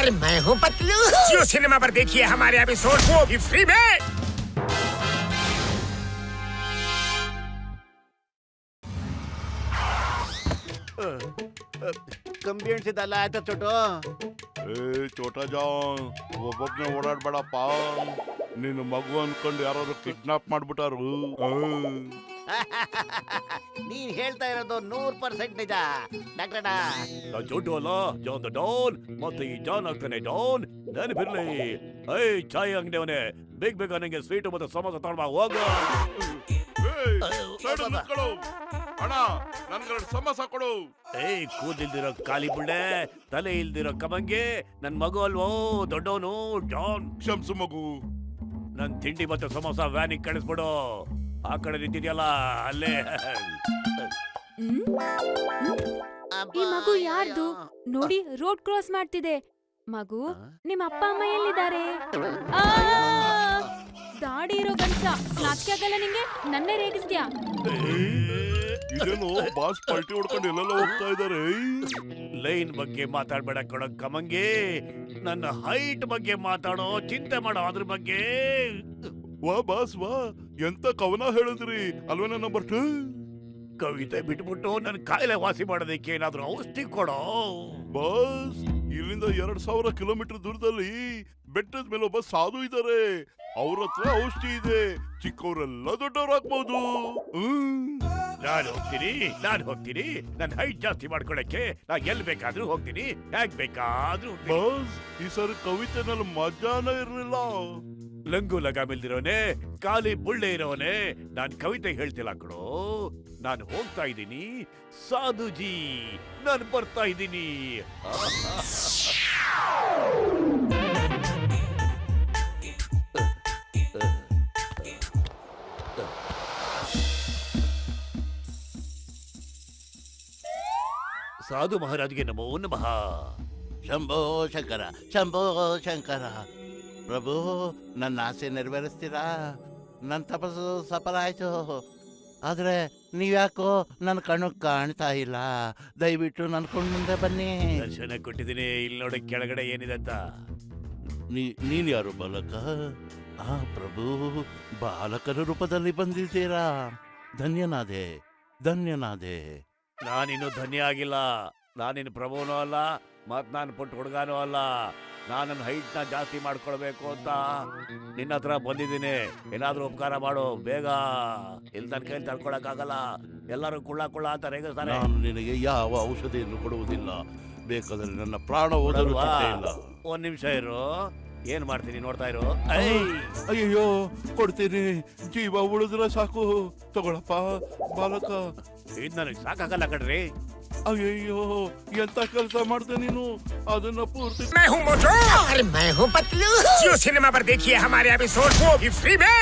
अरे मैं हूँ पतलू। जियो सिनेमा पर देखिए हमारे एपिसोड वो भी फ्री में। ಕಂಬಿ ಎಣ್ಸಿದ್ದಲ್ಲ ಆಯ್ತಾ ಚೋಟು? ಚೋಟ ಜಾನ್ ಒಬ್ಬೊಬ್ನೇ ಓಡಾಡ್ಬೇಡಪ್ಪ. ನಿನ್ನ ಮಗು ಅನ್ಕೊಂಡು ಯಾರು ಕಿಡ್ನಾಪ್ ಮಾಡ್ಬಿಟ್ಟಾರು. ನೀನ್ ಹೇಳ್ತಾ ಇರೋದು 100% ನಿಜ ಡಾಕ್ಟರ್. ಚೋಟು ಅಲ್ಲ, ಜಾನ್ ದ ಡಾನ್. ಮತ್ತೆ ಈ ಜಾನ್ ಆಗ್ತಾನೆ ಡಾನ್. ನೆನಪಿರ್ಲಿ. ಚಾಯ್ ಅಂಗಡಿಯವನೇ, ಬೇಗ ನಂಗೆ ಸ್ವೀಟ್ ಮತ್ತೆ ಸಮೋಸ ತಗೊಂಡ್ಬಾ ಹೋಗ. ಅಣ್ಣ ನನ್ಗೆರಡು ಸಮೋಸ ಕೊಡು. ಕೂದಿಲ್ದಿರೋ ಕಾಲಿ ಬುಳ್ಳೆ, ತಲೆ ಇಲ್ದಿರೋ ಕಮಂಗೆ, ನನ್ ಮಗು ಅಲ್ವೋ ದೊಡ್ಡವನು ಜಾನ್. ಕ್ಷಮ್ಸು ಮಗು. ನನ್ ತಿಂಡಿ ಮತ್ತೆ ಸಮೋಸ ವ್ಯಾನಿಗೆ ಕಳಿಸ್ಬಿಡು. ಆ ಕಡೆ ನಿಂತಿದ್ಯಲ್ಲ ಅಲ್ಲೇ. ಈ ಮಗು ಯಾರ್ದು ನೋಡಿ? ರೋಡ್ ಕ್ರಾಸ್ ಮಾಡ್ತಿದೆ. ಮಗು, ನಿಮ್ಮ ಅಪ್ಪ ಅಮ್ಮ ಎಲ್ಲಿದ್ದಾರೆ? ದಾಡಿ ಇರೋ ಗಂಡ್ಸ, ನಾಚಿಕೆ ಆಗಲ್ಲ ನಿಂಗೆ? ನನ್ನೇ ರೇಗಿಸ್ತ್ಯಾ? ಇದೇನು ಬಾಸ್ ಪಲ್ಟಿ ಹೊಡ್ಕೊಂಡು ಎಲ್ಲೆಲ್ಲ ಹೋಗ್ತಾ ಇದಾರೆ. ಲೈನ್ ಬಗ್ಗೆ ಮಾತಾಡ್ಬೇಡ ಕೊಡೋ ಕಮಂಗೆ, ನನ್ನ ಹೈಟ್ ಬಗ್ಗೆ ಮಾತಾಡೋ, ಚಿಂತೆ ಮಾಡೋ ಅದ್ರ ಬಗ್ಗೆ. ವಾ ಬಾಸ್ ವಾ, ಎಂತ ಕವನ ಹೇಳಿದ್ರಿ ಅಲ್ವೇನ ನಂಬರ್ 2. ಕವಿತೆ ಬಿಟ್ಬಿಟ್ಟು ನನ್ ಕಾಯಿಲೆ ವಾಸಿ ಮಾಡೋದಕ್ಕೆ ಏನಾದ್ರೂ ಔಷಧಿ ಕೊಡೋ. ಬಾಸ್, ಇಲ್ಲಿಂದ 2000 ಕಿಲೋಮೀಟರ್ ದೂರದಲ್ಲಿ ಬೆಟ್ಟದ ಮೇಲೆ ಒಬ್ಬ ಸಾಧು ಇದ್ದಾರೆ. ಅವ್ರ ಹತ್ರ ಔಷಧಿ ಇದೆ. ಚಿಕ್ಕವರೆಲ್ಲ ದೊಡ್ಡವರಾಗ್ಬಹುದು. ನಾನು ಹೋಗ್ತೀನಿ. ನನ್ನ ಹೈಟ್ ಜಾಸ್ತಿ ಮಾಡ್ಕೊಳಕ್ಕೆ ನಾ ಎಲ್ ಬೇಕಾದ್ರೂ ಹೋಗ್ತೀನಿ, ಹೇಗ್ ಬೇಕಾದ್ರೂ. ಬಾಸ್, ಈ ಸರಿ ಕವಿತೆನಲ್ಲಿ ಮಜಾನ ಇರ್ಲಿಲ್ಲ. ಲಂಗು ಲಗಾಮಿಲ್ದಿರೋನೆ, ಖಾಲಿ ಬುಳ್ಳೆ ಇರೋನೆ, ನಾನ್ ಕವಿತೆ ಹೇಳ್ತಿಲ್ಲ ಕಣೋ. ನಾನು ಹೋಗ್ತಾ ಇದ್ದೀನಿ ಸಾಧುಜಿ, ನಾನು ಬರ್ತಾ ಇದ್ದೀನಿ. ಸಾಧು ಮಹಾರಾಜ್ಗೆ ನಮೋ ನಮಃ. ಶಂಭೋ ಶಂಕರ, ಶಂಭೋ ಶಂಕರ. ಪ್ರಭು, ನನ್ನ ಆಸೆ ನೆರವೇರಿಸ್ತೀರಾ? ನನ್ನ ತಪಸ್ಸು ಸಫಲ ಆಯ್ತು. ಆದ್ರೆ ನೀವ್ಯಾಕೋ ನನ್ನ ಕಣ್ಣು ಕಾಣ್ತಾ ಇಲ್ಲ. ದಯವಿಟ್ಟು ನನ್ನ ಕೊಂಡು ಮುಂದೆ ಬನ್ನಿ. ದರ್ಶನ ಕೊಟ್ಟಿದ್ದೀನಿ. ಇಲ್ಲಿ ನೋಡಿ ಕೆಳಗಡೆ ಏನಿದೆ ಅಂತ. ನೀನ್ ಯಾರು ಬಾಲಕ? ಪ್ರಭು, ಬಾಲಕರ ರೂಪದಲ್ಲಿ ಬಂದಿದ್ದೀರಾ. ಧನ್ಯನಾದೆ. ನಾನಿನ್ನು ಧನ್ಯ ಆಗಿಲ್ಲ. ನಾನಿನ್ನು ಪ್ರಭುನೂ ಅಲ್ಲ, ಮತ್ ನಾನು ಪುಟ್ಟ ಹುಡುಗಾನೂ ಅಲ್ಲ. ನಾನು ನನ್ನ ಹೈಟ್ ನ ಜಾಸ್ತಿ ಮಾಡ್ಕೊಳ್ಬೇಕು ಅಂತ ನಿನ್ನ ಹತ್ರ ಬಂದಿದ್ದೀನಿ. ಏನಾದ್ರೂ ಉಪಕಾರ ಮಾಡು ಬೇಗ. ಇಲ್ಲಿ ನನ್ನ ಕೈಲಿ ತಡ್ಕೊಳಕ್ ಆಗಲ್ಲ. ಎಲ್ಲರೂ ಕುಳ್ಳ ಅಂತ ರೇಗಿಸ್ತಾರೆ. ನಾನು ನಿನಗೆ ಯಾವ ಔಷಧಿಯನ್ನು ಕೊಡುವುದಿಲ್ಲ. ಬೇಕಾದ್ರೆ ನನ್ನ ಪ್ರಾಣ ಹೋದರೂ ಚಿಂತೆ ಇಲ್ಲ. ಒಂದ್ ನಿಮಿಷ ಇರು, ಏನ್ ಮಾಡ್ತೀನಿ ನೋಡ್ತಾ ಇರು. ಅಯ್ಯೋ, ಕೊಡ್ತೀನಿ. ಜೀವ ಉಳಿದ್ರೆ ಸಾಕು. ತಗೊಳಪ್ಪ ಬಾಲಕ. ಇದು ನನಗೆ ಸಾಕಾಗಲ್ಲ ಕಣ್ರಿ. ಅಯ್ಯಯ್ಯೋ, ಎಂತ ಕೆಲಸ ಮಾಡ್ದೆ ನೀನು? ಅದನ್ನ ಪೂರ್ತಿ मैं हूँ मोटू। अरे मैं हूँ पतलू। जियो सिनेमा पर देखिए हमारे एपिसोड वो भी फ्री में।